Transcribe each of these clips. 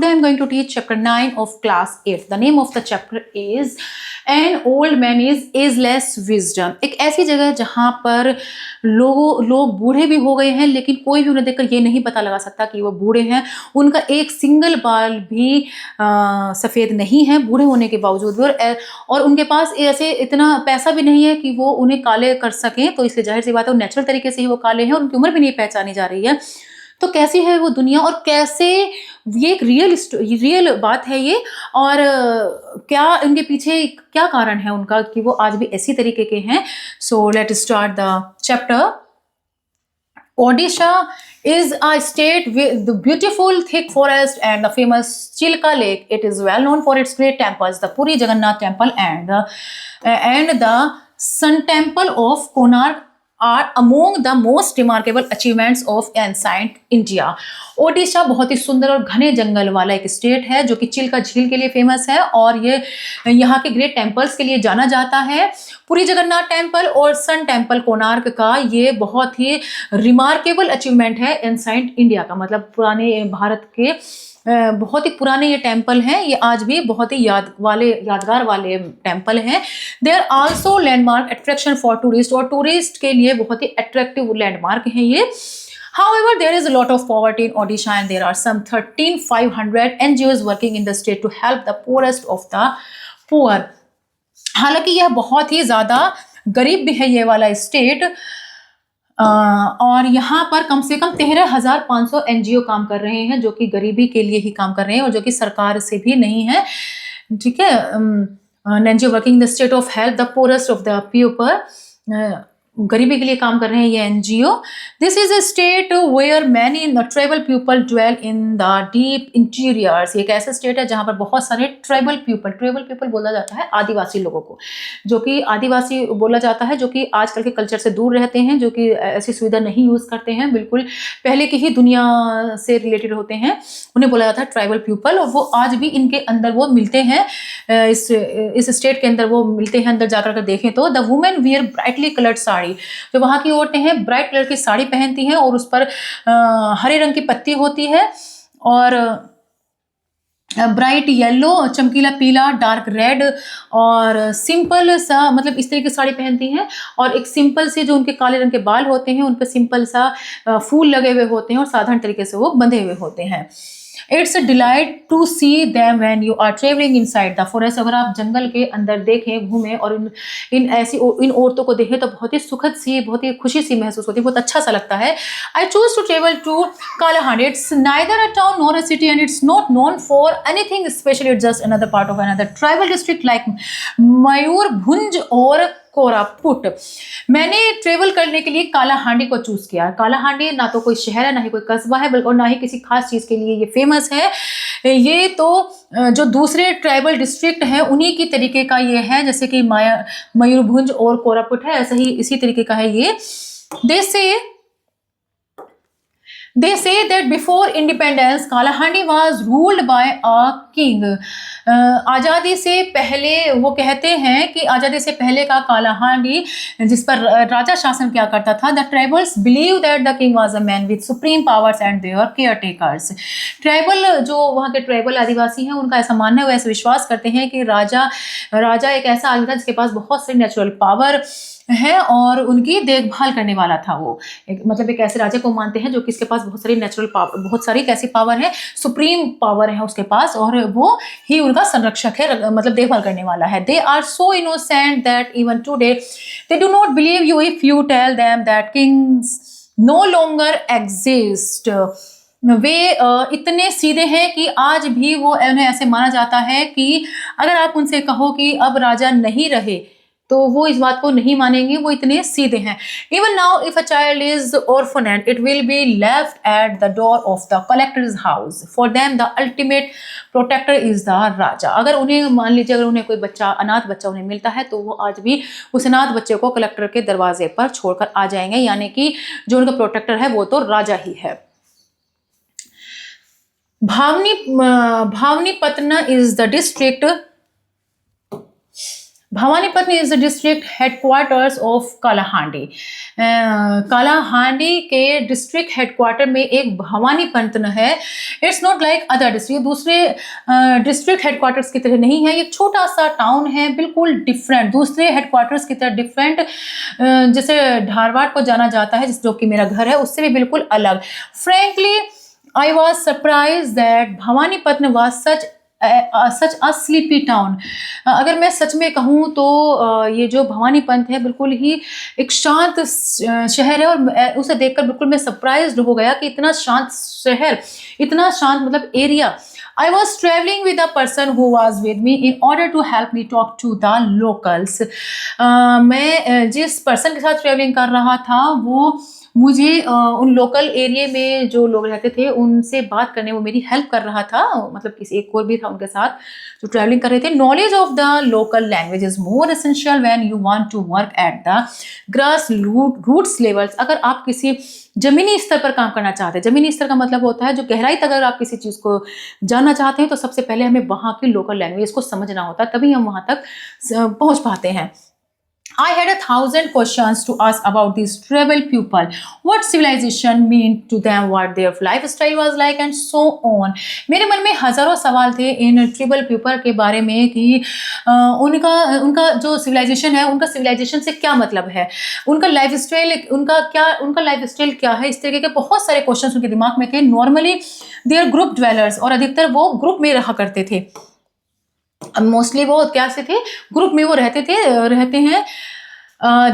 today I'm going to teach chapter 9 of class 8. The name of the chapter is An Old Man is Ageless Wisdom. एक ऐसी जगह है जहाँ पर लोग बूढ़े भी हो गए हैं, लेकिन कोई भी उन्हें देखकर ये नहीं पता लगा सकता कि वो बूढ़े हैं। उनका एक सिंगल बाल भी सफ़ेद नहीं है बूढ़े होने के बावजूद भी, और उनके पास ऐसे इतना पैसा भी नहीं है कि वो उन्हें काले कर सकें। तो इसलिए जाहिर सी बात है वो नेचुरल तरीके से ही वो काले हैं और उनकी उम्र भी नहीं पहचानी जा रही है। तो कैसी है वो दुनिया और कैसे ये एक रियल बात है ये, और क्या इनके पीछे क्या कारण है उनका कि वो आज भी ऐसी तरीके के हैं। So let start the chapter. Odisha is a state with the beautiful thick forest and the famous Chilka Lake. It is well known for its great temples, the Puri Jagannath Temple and the Sun Temple of Konark are among the most remarkable achievements of ancient India. Odisha बहुत ही सुंदर और घने जंगल वाला एक state है जो कि चिल्का झील के लिए फेमस है और ये यहाँ के ग्रेट टेम्पल्स के लिए जाना जाता है। पुरी जगन्नाथ टेम्पल और सन टेम्पल कोणार्क का ये बहुत ही रिमार्केबल अचीवमेंट है एंसाइंट इंडिया का, मतलब पुराने भारत के बहुत ही पुराने ये टेम्पल हैं। ये आज भी बहुत ही यादगार वाले टेम्पल हैं। They are also landmark attraction for tourist, और टूरिस्ट के लिए बहुत ही अट्रैक्टिव लैंडमार्क हैं ये। However, there is a lot of poverty in Odisha and there are some 13,500 NGOs working in the state to help the poorest of the poor. हालांकि यह बहुत ही ज़्यादा गरीब भी है ये वाला स्टेट, और यहाँ पर कम से कम 13,500 NGO काम कर रहे हैं जो कि गरीबी के लिए ही काम कर रहे हैं और जो कि सरकार से भी नहीं है। ठीक है, NGO working the state of help the poorest of the people, गरीबी के लिए काम कर रहे हैं ये NGO। This is a state where many tribal people dwell in the deep interiors. ये एक ऐसा स्टेट है जहाँ पर बहुत सारे ट्राइबल पीपल बोला जाता है आदिवासी लोगों को, जो कि आदिवासी बोला जाता है, जो कि आजकल के कल्चर से दूर रहते हैं, जो कि ऐसी सुविधा नहीं यूज़ करते हैं, बिल्कुल पहले की ही दुनिया से रिलेटेड होते हैं, उन्हें बोला जाता है ट्राइबल पीपल। और वो आज भी इनके अंदर वो मिलते हैं, इस स्टेट के अंदर वो मिलते हैं। अंदर जाकर देखें तो the women wear brightly coloured sari, जो वहाँ की औरतें हैं ब्राइट कलर की साड़ी पहनती हैं और उस पर हरे रंग की पत्ती होती है, और ब्राइट येलो, चमकीला पीला, डार्क रेड, और सिंपल सा, मतलब इस तरह की साड़ी पहनती हैं। और एक सिंपल से जो उनके काले रंग के बाल होते हैं उन पर सिंपल सा फूल लगे हुए होते हैं और साधारण तरीके से वो बंधे हुए होते हैं। It's a delight to see them when you are travelling inside the forest. अगर आप जंगल के अंदर देखें, घूमें और इन औरतों को देखें तो बहुत ही सुखद सी, बहुत ही खुशी सी महसूस होती है, बहुत अच्छा सा लगता है। I choose to travel to Kalahandi. It's neither a town nor a city and it's not known for anything special. It's just another part of another tribal district like Mayurbhanj और कोरापुट। मैंने ट्रेवल करने के लिए कालाहांडी को चूज किया। कालाहांडी ना तो कोई शहर है, ना ही कोई कस्बा है, और ना ही किसी खास चीज़ के लिए ये फेमस है। ये तो जो दूसरे ट्राइबल डिस्ट्रिक्ट हैं उन्हीं की तरीके का ये है, जैसे कि मयूरभंज और कोरापुट है, ऐसा ही इसी तरीके का है ये। They say that before independence, Kalahandi was ruled by a king. आज़ादी से पहले, वो कहते हैं कि आज़ादी से पहले का कालाहांडी जिस पर राजा शासन किया करता था, the tribals believe that the king was a man with supreme powers and they were caretakers. Tribal जो वहाँ के ट्राइबल आदिवासी हैं उनका ऐसा मानना है, वो ऐसा विश्वास करते हैं कि राजा एक ऐसा आदमी था जिसके पास बहुत सारी नेचुरल पावर है और उनकी देखभाल करने वाला था। वो मतलब एक ऐसे राजा को मानते हैं जो कि इसके पास बहुत सारी नेचुरल पावर, बहुत सारी कैसी पावर है, सुप्रीम पावर है उसके पास, और वो ही उनका संरक्षक है, मतलब देखभाल करने वाला है। They are so innocent that even today they do not believe you if you tell them that kings no longer exist. वे इतने सीधे हैं कि आज भी वो उन्हें ऐसे माना जाता है कि अगर आप उनसे कहो कि अब राजा नहीं रहे तो वो इस बात को नहीं मानेंगे, वो इतने सीधे हैं। Even now if a child is orphaned it will be left at the door of the collector's house. For them the ultimate protector is the raja. अगर उन्हें मान लीजिए अगर उन्हें कोई बच्चा, अनाथ बच्चा उन्हें मिलता है तो वो आज भी उस अनाथ बच्चे को कलेक्टर के दरवाजे पर छोड़कर आ जाएंगे, यानी कि जो उनका प्रोटेक्टर है वो तो राजा ही है। Bhawanipatna is the district Bhawanipatna is the district headquarters of Kalahandi. Kalahandi के डिस्ट्रिक्ट हेडक्वार्टर में एक भवानीपट्टनम है। It's not like other district, दूसरे डिस्ट्रिक्ट हेडक्वार्टर्स की तरह नहीं है। ये छोटा सा टाउन है, बिल्कुल डिफरेंट, दूसरे हेडक्वार्टर्स की तरह डिफरेंट। जैसे धारवाड़ को जाना जाता है, जो कि मेरा घर है, उससे भी बिल्कुल अलग। Frankly I was surprise that Bhawanipatna was such a sleepy town. अगर मैं सच में कहूँ तो ये जो भवानीपट्टनम है बिल्कुल ही एक शांत शहर है, और उसे देखकर बिल्कुल मैं सरप्राइज्ड हो गया कि इतना शांत शहर, इतना शांत मतलब area. I was traveling with a person who was with me in order to help me talk to the locals. मैं जिस पर्सन के साथ ट्रेवलिंग कर रहा था वो मुझे उन लोकल एरिया में जो लोग रहते थे उनसे बात करने, वो मेरी हेल्प कर रहा था, मतलब किसी एक और भी था उनके साथ जो ट्रैवलिंग कर रहे थे। Knowledge of the local language is more essential when you want to work at the grass roots levels. अगर आप किसी जमीनी स्तर पर काम करना चाहते हैं, जमीनी स्तर का मतलब होता है जो गहराई तक अगर आप किसी चीज़ को जानना चाहते हैं तो सबसे पहले हमें वहाँ की लोकल लैंग्वेज को समझना होता है, तभी हम वहाँ तक पहुँच पाते हैं। I had 1,000 questions to ask about these tribal people, what civilization mean to them, what their lifestyle was like, and so on. मेरे मन में हजारों सवाल थे इन ट्रिबल पीपल के बारे में कि उनका जो सिविलाइजेशन है, उनका सिविलाइजेशन से क्या मतलब है, उनका लाइफस्टाइल क्या है। इस तरीके के बहुत सारे क्वेश्चंस उनके दिमाग में थे। Normally they are group dwellers, और अधिकतर वो ग्रुप में रहा करते थे। मोस्टली वो क्या से थे, ग्रुप में वो रहते हैं।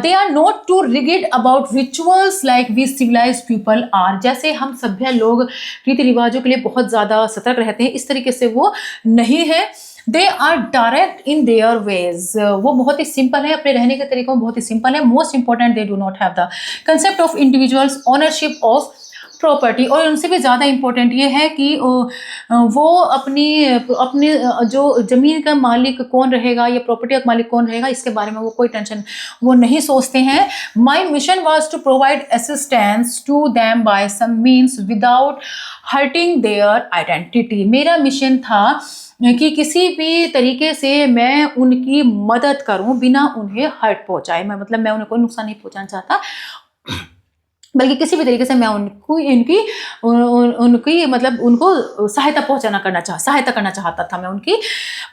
They are not too rigid about rituals like we civilised people are. जैसे हम सभ्य लोग रीति रिवाजों के लिए बहुत ज़्यादा सतर्क रहते हैं, इस तरीके से वो नहीं है। They are direct in their ways, वो बहुत ही सिंपल है, अपने रहने के तरीकों में बहुत ही सिंपल है। Most important, they do not have the concept of individuals ownership of property. और उनसे भी ज़्यादा इम्पोर्टेंट ये है कि वो अपनी जो ज़मीन का मालिक कौन रहेगा या प्रॉपर्टी का मालिक कौन रहेगा, इसके बारे में वो कोई टेंशन वो नहीं सोचते हैं। My mission was to provide assistance to them by some means without hurting their identity. मेरा मिशन था कि किसी भी तरीके से मैं उनकी मदद करूं बिना उन्हें हर्ट पहुंचाए। मैं उन्हें कोई नुकसान नहीं पहुंचाना चाहता, बल्कि किसी भी तरीके से मैं उनको सहायता करना चाहता था मैं उनकी।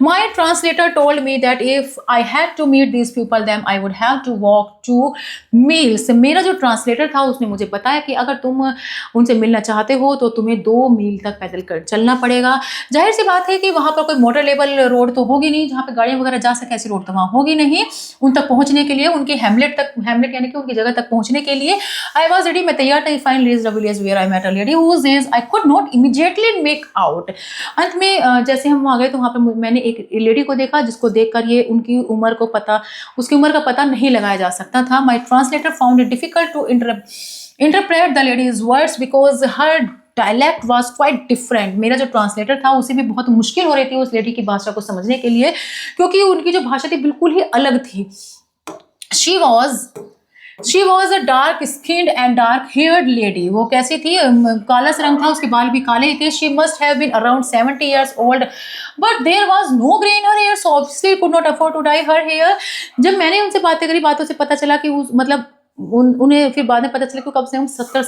My translator told me that if I had to meet these people them I would have to walk 2 miles. मेरा जो ट्रांसलेटर था उसने मुझे बताया कि अगर तुम उनसे मिलना चाहते हो तो तुम्हें 2 मील तक पैदल कर चलना पड़ेगा। जाहिर सी बात है कि वहाँ पर कोई मोटर लेवल रोड तो होगी नहीं जहाँ पे गाड़ियाँ वगैरह जा सके, ऐसी रोड तो वहाँ होगी नहीं। उन तक पहुँचने के लिए, उनके हेमलेट यानी कि उनकी जगह तक पहुँचने के लिए आई वॉज रेडी, मैं तैयार था। Finally reached the village where I met a lady whose names I could not immediately make out। अंत में जैसे हम वहाँ गए तो वहाँ पर मैंने एक लेडी को देखा जिसको देखकर ये उसकी उम्र का पता नहीं लगाया जा सकता था। My translator found it difficult to interpret the lady's words because her dialect was quite different. मेरा जो ट्रांसलेटर था उसे भी बहुत मुश्किल हो रही थी उस लेडी की भाषा को समझने के लिए, क्योंकि उनकी जो भाषा थी बिल्कुल ही अलग थी। She was a dark skinned and dark haired lady। वो कैसी थी, काला सा रंग था, उसके बाल भी काले ही थे। She must have been around 70 years old, but there was no gray in her hair, so obviously could not afford to dye her hair। जब मैंने उनसे बातें करी, बातों से पता चला कि उन्हें फिर बाद में पता चला कि कम से कम 70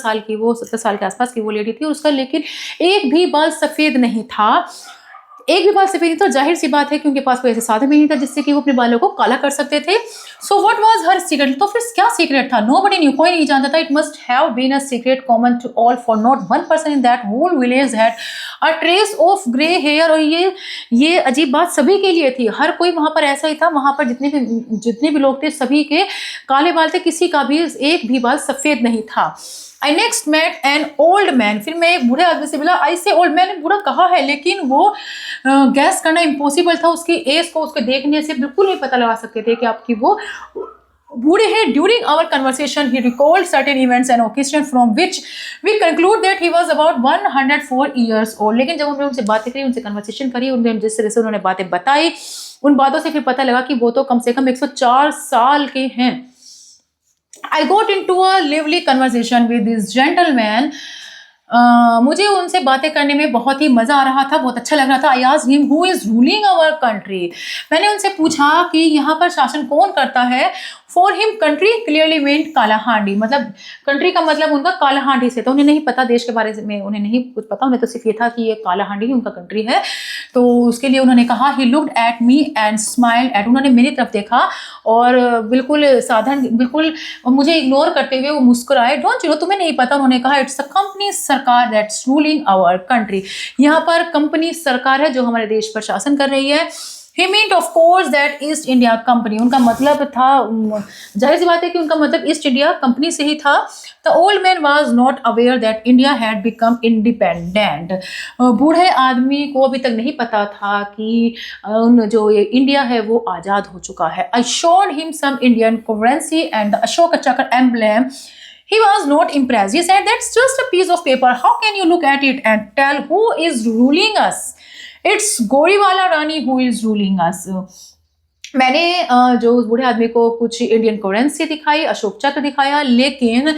साल के आसपास की वो लेडी थी। उसका लेकिन एक भी बाल सफ़ेद नहीं था, तो जाहिर सी बात है कि उनके पास कोई ऐसे साधन भी नहीं था जिससे कि वो अपने बालों को काला कर सकते थे। So what was her secret, तो फिर क्या सीक्रेट था? नोबडी न्यू, कोई नहीं जानता था। It must have been a secret common to all, for not one person in that whole village had a trace of grey hair. और ये अजीब बात सभी के लिए थी, हर कोई वहाँ पर ऐसा ही था। वहाँ पर जितने भी लोग थे सभी के काले बाल थे, किसी का भी एक भी बाल सफ़ेद नहीं था। I next met an old man। फिर मैं एक बूढ़े आदमी से मिला। I say old, मैंने बूढ़ा कहा है लेकिन वो गैस करना इम्पॉसिबल था। उसकी एज को उसके देखने से बिल्कुल नहीं पता लगा सकते थे कि आपकी वो बूढ़े हैं। During our conversation he recalled certain events and occasion from which we concluded that he was about 104 years old. लेकिन जब हमने उनसे बातें करी, उनसे कन्वर्सेशन करी, उन्हें जिस तरह से उन्होंने बातें बताई, उन बातों से फिर पता लगा कि वो तो कम से कम 104 साल के हैं। I got into a lively conversation with this gentleman मुझे उनसे बातें करने में बहुत ही मज़ा आ रहा था, बहुत अच्छा लग रहा था। I asked him who is ruling our country. मैंने उनसे पूछा कि यहाँ पर शासन कौन करता है। For him country clearly meant काला हांडी, मतलब कंट्री का मतलब उनका काला हांडी से, तो उन्हें नहीं पता देश के बारे में, उन्हें नहीं कुछ पता, उन्हें तो सिर्फ ये था कि ये काला हांडी ही उनका कंट्री है। तो उसके लिए उन्होंने कहा he looked at me and smiled at, उन्होंने मेरी तरफ देखा और बिल्कुल साधारण, बिल्कुल मुझे इग्नोर करते हुए वो मुस्कुराए। डोंट यू नो, तुम्हें नहीं पता, उन्होंने कहा इट्स अ कंपनी सरकार दैट्स रूलिंग आवर कंट्री, यहाँ पर कंपनी सरकार है जो हमारे देश पर शासन कर रही है। He meant of course that east India company, उनका मतलब था, जाहिर सी बात है कि उनका मतलब ईस्ट इंडिया कंपनी से ही था। The old man was not aware that India had become independent। बूढ़े आदमी को अभी तक नहीं पता था कि जो ये इंडिया है वो आज़ाद हो चुका है। I showed him some Indian currency and the Ashoka Chakra emblem। He was not impressed। He said that's just a piece of paper, how can you look at it and tell who is ruling us? It's Goriwala Rani who is ruling us। मैंने जो उस बूढ़े आदमी को कुछ Indian currency दिखाई, अशोक चक्र दिखाया, लेकिन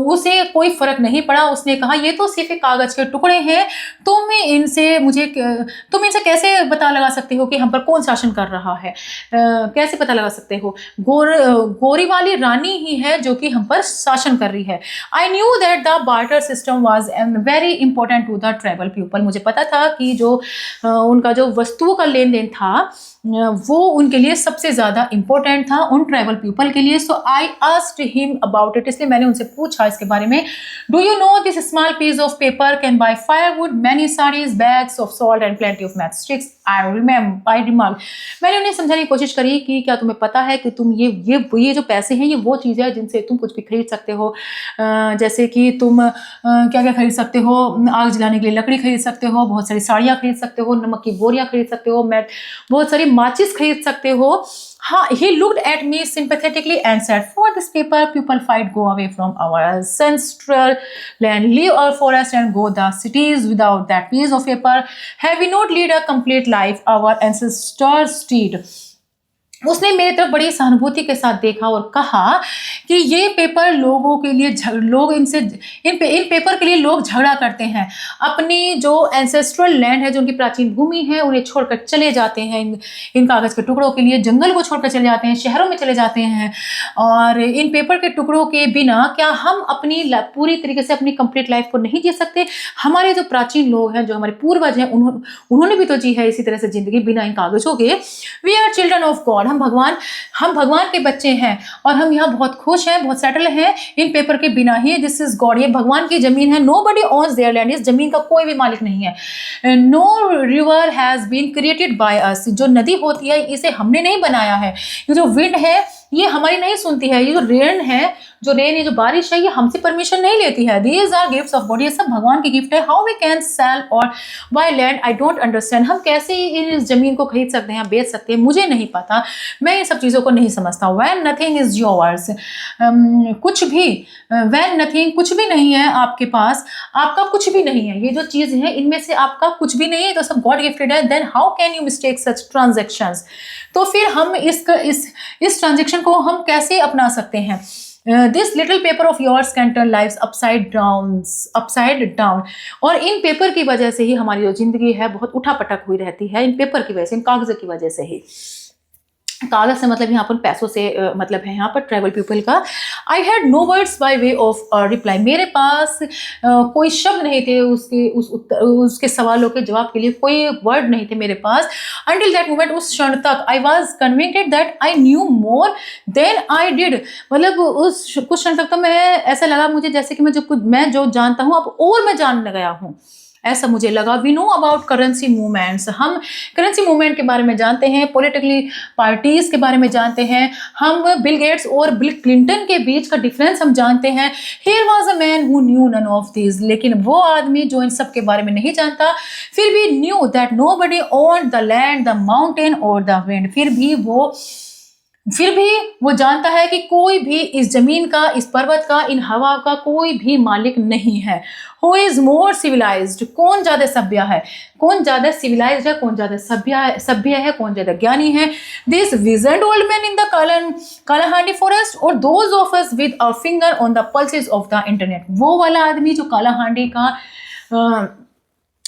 उसे कोई फर्क नहीं पड़ा। उसने कहा ये तो सिर्फ एक कागज के टुकड़े हैं, तुम इनसे कैसे पता लगा सकते हो कि हम पर कौन शासन कर रहा है, कैसे पता लगा सकते हो? गोरी वाली रानी ही है जो कि हम पर शासन कर रही है। I knew that the barter system was very important to the tribal people. मुझे पता था कि जो उनका जो वस्तुओं का लेन देन था वो उनके लिए सबसे ज़्यादा इंपॉर्टेंट था, उन ट्राइबल पीपल के लिए। So I asked him about it, इसलिए मैंने उनसे पूछा इसके बारे में। Do you know this small piece of paper can buy firewood, many saris, bags of salt and plenty of matchsticks. I remark, मैंने उन्हें समझाने की कोशिश करी कि क्या तुम्हें पता है कि तुम ये जो पैसे हैं ये वो चीज़ है जिनसे तुम कुछ भी खरीद सकते हो, जैसे कि तुम क्या क्या खरीद सकते हो, आग जलाने के लिए लकड़ी खरीद सकते हो, बहुत सारी साड़ियाँ खरीद सकते हो, नमक की बोरियाँ खरीद सकते हो, बहुत सारी माचिस खरीद सकते हो। हाँ, he looked at me sympathetically and said, for this paper, people fight, go away from our ancestral land, leave our forest and go the cities. Without that piece of paper, have we not lead a complete life our ancestors did। उसने मेरी तरफ बड़ी सहानुभूति के साथ देखा और कहा कि ये पेपर लोगों के लिए लोग इन पेपर के लिए लोग झगड़ा करते हैं, अपनी जो एंसेस्ट्रल लैंड है, जो उनकी प्राचीन भूमि है, उन्हें छोड़कर चले जाते हैं, इन कागज़ के टुकड़ों के लिए जंगल को छोड़कर चले जाते हैं, शहरों में चले जाते हैं। और इन पेपर के टुकड़ों के बिना क्या हम अपनी पूरी तरीके से अपनी कंप्लीट लाइफ को नहीं जी सकते? हमारे जो प्राचीन लोग हैं, जो हमारे पूर्वज हैं, उन्होंने भी तो जी है इसी तरह से ज़िंदगी बिना इन कागज़ों के। We are children of God, हम भगवान के बच्चे हैं और हम यहाँ बहुत खुश हैं, बहुत सेटल हैं इन पेपर के बिना ही। दिस इज गॉड, ये भगवान की जमीन है। नोबडी ओन्स देयर लैंड, इस जमीन का कोई भी मालिक नहीं है। No river has been created by us, जो नदी होती है इसे हमने नहीं बनाया है। ये जो विंड है ये हमारी नहीं सुनती है, ये जो रेन है, ये जो बारिश है, ये हमसे परमिशन नहीं लेती है। These are gifts of God, ये सब भगवान की गिफ्ट है। How we can sell or buy land, I don't understand, हम कैसे इस जमीन को खरीद सकते हैं, बेच सकते हैं, मुझे नहीं पता, मैं इन सब चीज़ों को नहीं समझता। वैन नथिंग इज योर्स, कुछ भी, वैन नथिंग, कुछ भी नहीं है आपके पास, आपका कुछ भी नहीं है, ये जो चीज़ है इनमें से आपका कुछ भी नहीं है, तो सब गॉड गिफ्टेड है। Then how can you mistake such transactions, तो फिर हम इस ट्रांजेक्शन को हम कैसे अपना सकते हैं? This little paper of yours can turn lives upside down, और इन पेपर की वजह से ही हमारी जो जिंदगी है बहुत उठापटक हुई रहती है, इन पेपर की वजह से, इन कागज़ की वजह से ही। कागज से मतलब यहाँ पर पैसों से मतलब है यहाँ पर ट्राइबल पीपल का। I had no words by way of reply, मेरे पास कोई शब्द नहीं थे उसके सवालों के जवाब के लिए, कोई वर्ड नहीं थे मेरे पास। अंटिल दैट मोमेंट, उस क्षण तक, I was convinced that I knew more than I did, मतलब उस कुछ क्षण तक तो मैं, ऐसा लगा मुझे जैसे कि मैं जो जानता हूँ अब और मैं जानने गया हूँ, ऐसा मुझे लगा। We know about currency movements, हम करेंसी मूवमेंट के बारे में जानते हैं, पॉलिटिकली पार्टीज के बारे में जानते हैं, हम बिल गेट्स और बिल क्लिंटन के बीच का डिफरेंस हम जानते हैं। Here was a man who knew none of this, लेकिन वो आदमी जो इन सब के बारे में नहीं जानता, फिर भी knew that nobody owned the land, the mountain और द विंड, फिर भी वो फिर भी वो जानता है कि कोई भी इस जमीन का, इस पर्वत का, इन हवा का कोई भी मालिक नहीं है। हु इज मोर सिविलाइज्ड, कौन ज्यादा सभ्य है, कौन ज्यादा सिविलाइज्ड है, कौन ज्यादा सभ्य है, कौन ज्यादा ज्ञानी है। This wizened old man in the Kalahandi forest or those of us with a finger on the pulses of the internet. वो वाला आदमी जो कालाहांडी का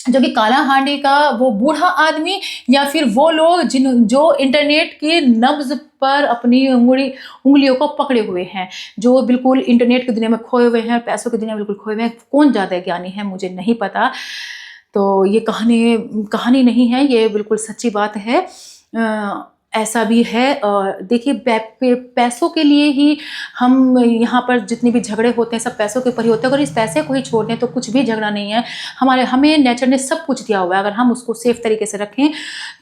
जो कि कालाहांडी का वो बूढ़ा आदमी, या फिर वो लोग जो इंटरनेट की नब्ज पर अपनी उंगलियों को पकड़े हुए हैं, जो बिल्कुल इंटरनेट की दुनिया में खोए हुए हैं, पैसों की दुनिया में बिल्कुल खोए हुए हैं। कौन ज़्यादा ज्ञानी है मुझे नहीं पता। तो ये कहानी नहीं है, ये बिल्कुल सच्ची बात है। ऐसा भी है। देखिए पैसों के लिए ही हम यहाँ पर जितने भी झगड़े होते हैं सब पैसों के ऊपर ही होते हैं। अगर इस पैसे को ही छोड़ दें तो कुछ भी झगड़ा नहीं है। हमें नेचर ने सब कुछ दिया हुआ है, अगर हम उसको सेफ तरीके से रखें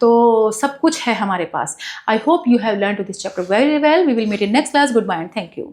तो सब कुछ है हमारे पास। I hope you have learn to this chapter very well. We will meet in next class. Goodbye and thank you.